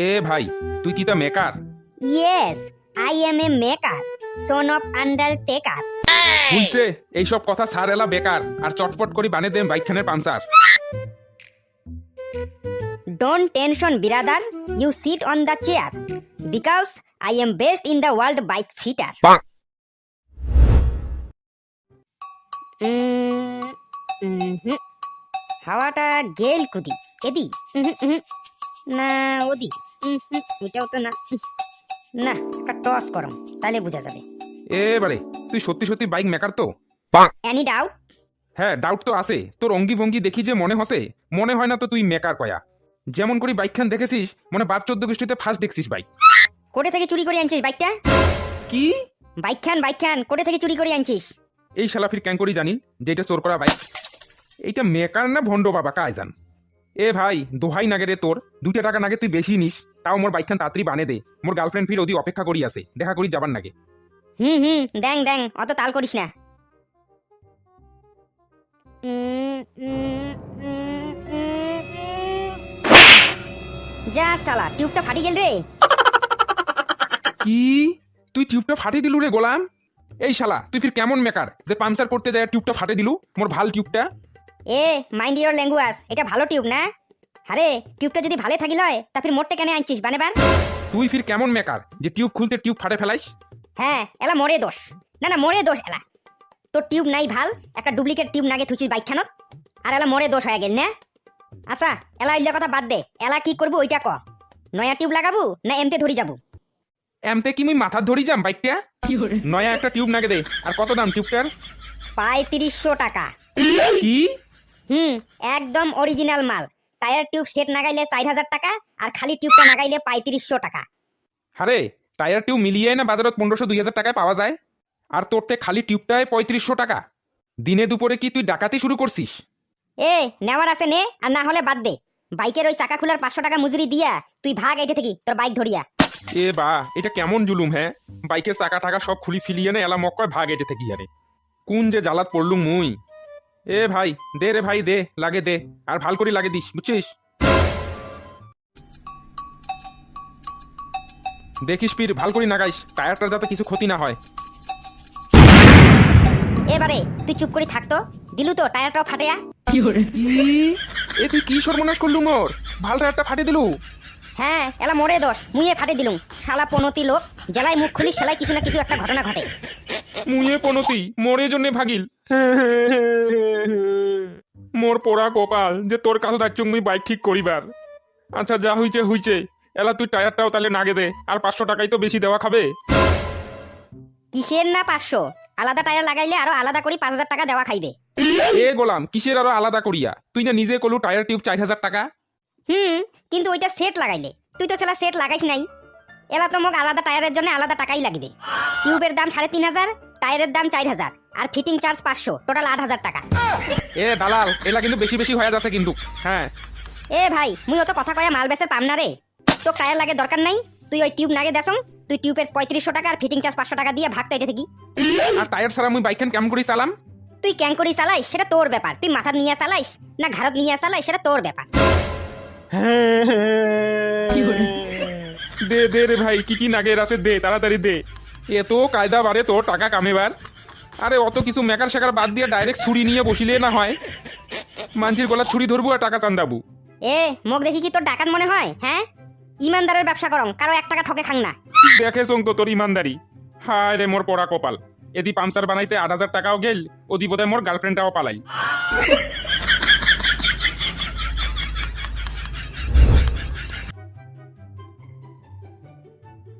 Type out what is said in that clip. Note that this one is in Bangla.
এ ভাই, তুই কি তা maker? Yes, I am a maker, son of undertaker. বুঝছে, এইসব কথা সার এলা বেকার, আর চটপট করে বানিয়ে দেন বাইকখানের puncture. Don't tension, brother. You sit on the chair because I am best in the world bike fitter. হাওয়াটা গেল কুদি এদি না ওদি এটাও তো না না একটা টস করম তাহলে বোঝা যাবে। এবারে তুই সত্যি সত্যি বাইক মেকার তো? Any doubt? হ্যাঁ, ডাউট তো আছে। তোর অঙ্গি ভঙ্গি দেখি যে মনে হয় না তো তুই মেকার কয়া। যেমন করি বাইকখান দেখেছিস, মনে বাপ 14 গোষ্ঠীতে ফার্স্ট দেখছিস বাইক। কোটে থেকে চুরি করে আনছিস বাইকটা? কি বাইকখান কোটে থেকে চুরি করে আনছিস? এই শালা ফির ক্যাং করি জানি যে এটা চোর করা বাইক। এইটা মেকার না ভন্ড বাবা কায় জান। এ ভাই, দোহাই নাগে রে তোর, 2 টাকা নাগে তুই বেশি নিস, তাও মোর বাইকখান তাড়াতাড়ি বানে দে। মোর গার্লফ্রেন্ড ফির ওদি অপেক্ষা করি আছে, দেখা করি যাবার নাগে। দেং অত তাল করিস না। যা শালা টিউবটা ফাটি গেল রে। কি তুই টিউবটা ফাটি দিলু রে গোলাম? এই শালা তুই ফির কেমন মেকার যে পাংচার করতে যায় টিউবটা ফাটে দিলু মোর ভাল টিউবটা? এ মাইন্ড ইওর ল্যাঙ্গুয়েজ, এটা ভালো টিউব না? আরে টিউবটা যদি ভালো থাকিল হয় তা ফির মোটে কেন আনছিস বানেবার? তুই ফির কেমন মেকার যে টিউব খুলতে টিউব ফাটে ফেলাইস? হ্যাঁ এলা মরে দোষ। না মরে দোষ এলা। তোর টিউব নাই ভাল, একটা ডুপ্লিকেট টিউব নাগে থুছিস বাইকখানত, আর এলা মরে দোষ হয়ে গেল না? আচ্ছা এলা ইল্লা কথা বাদ দে, এলা কি করবো ওইটা ক। নয়া টিউব লাগাবো না এমতে ধরি যাবো? এমতে কি মুই মাথা ধরি যাম বাইকটা? নয়া একটা টিউব নাগে দে। আর কত দাম টিউবটার? 3500 টাকা। কি? একদম অরিজিনাল মাল। টায়ার টিউব সেট নাগাইলে 4000 টাকা, আর খালি টিউবটা নাগাইলে 3500 টাকা। আরে টায়ার টিউব মিলিয়ে না বাজারত 1500-2000 টাকায় পাওয়া যায়, আর তোরতে খালি টিউবটায় 3500 টাকা। দিনে দুপুরে কি তুই ডাকাতি শুরু করছিস? এ নেওয়ার আছে নে, আর না হলে বাদ দে। বাইকের ওই চাকা খোলার 500 টাকা মজুরি দিয়া তুই ভাগ এইটা থেকে তোর বাইক ধরিয়া। এ বা, এটা কেমন জুলুম? হ্যাঁ, বাইকের চাকা টাকা সব খুলি ফিলিয়ে নে এলা মক্কয় ভাগ এটে থেকে আরে। কোন যে জ্বালাত পড়লুম মুই। এ ভাই দে রে ভাই, দে লাগে দে, আর ভাল করে লাগে দিস, বুঝছিস? দেখিস পীর ভাল করে নাগাইস, টায়ারটার যাতে কিছু ক্ষতি না হয়। এবারে তুই চুপ করে থাকতো, দিলু তো টায়ারটাও ফাটিয়া। এ তুই কি সর্বনাশ করলু মোর? ভাল টায়ারটা ফাটে দিলু? হ্যাঁ এলা মরে দোষ, মুইয়ে ফাটে দিলুম। শালা পনতি লোক, জেলায় মুখ খুলি সেলাই কিছু না কিছু একটা ঘটনা ঘটে। মুয়ে পনতি মোরে জন্যে ভাগিল। মোর পোড়া কপাল যে তোর কাছে যাচ্ছ মুই বাইক ঠিক করিবার। আচ্ছা যা হইছে, এলা তুই টায়ারটাও তাহলে নাগে দে, আর 500 টাকাই তো বেশি দেওয়া খাবে। কিসের না 500? আলাদা টায়ার লাগাইলে আরো আলাদা করে 5000 টাকা দেওয়া খাইবে। এ গোলাম, কিসের আরো আলাদা করিয়া? তুই না নিজে কলু টায়ার টিউব 4000 টাকা। কিন্তু ওইটা সেট লাগাইলে, তুই তো সেলা সেট লাগাইস নাই। এলা তো মোক আলাদা টায়ারের জন্য আলাদা টাকাই লাগবে। টিউবের দাম 3500, টায়ারের দাম 4000, আর ফিটিং চার্জ 500, টোটাল 8000 টাকা। এ দালাল, এলা কিন্তু বেশি বেশি হয়ে যাচ্ছে কিন্তু। হ্যাঁ এ ভাই, মুই অত কথা কয়া মাল বেচে পাম না রে। তো টায়ার লাগে দরকার নাই, তুই ওই টিউব নাগে দেসং। তুই টিউবের 3500 টাকা আর ফিটিং চার্জ 500 টাকা দিয়ে ভাগতো এটা থেকে। আর টায়ার ছাড়া মুই বাইকখান কেমন করি চালাম? তুই ক্যাং করি চালাইস সেটা তোর ব্যাপার। তুই মাথা নিয়ে চালাইস না ঘাড়ত নিয়ে চালাইস সেটা তোর ব্যাপার। দে দে রে ভাই, কি নাগের আছে দে, তাড়াতাড়ি দে। এত কায়দা বারে তোর টাকা কামেবার। আরে অত কিছু মেকার শেকার বাদ দিয়ে ডাইরেক্ট ছুরি নিয়ে বসিলে না হয়? মানছির গলা ছুরি ধরবো আর টাকা চান্দাবু। এ মুখ দেখি কি তোর ডাকাত মনে হয়? হ্যাঁ, ইমানদারের ব্যবসা করং, কারো 1 টাকা ঠকে খাং না। দেখে তো তোর ইমানদারি। হায় রে মোর পোড়া কপাল, এদি পাংচার বানাইতে 8000 টাকাও গেল, ওদি বোধহয় মোর গার্লফ্রেন্ডটাও পালাই।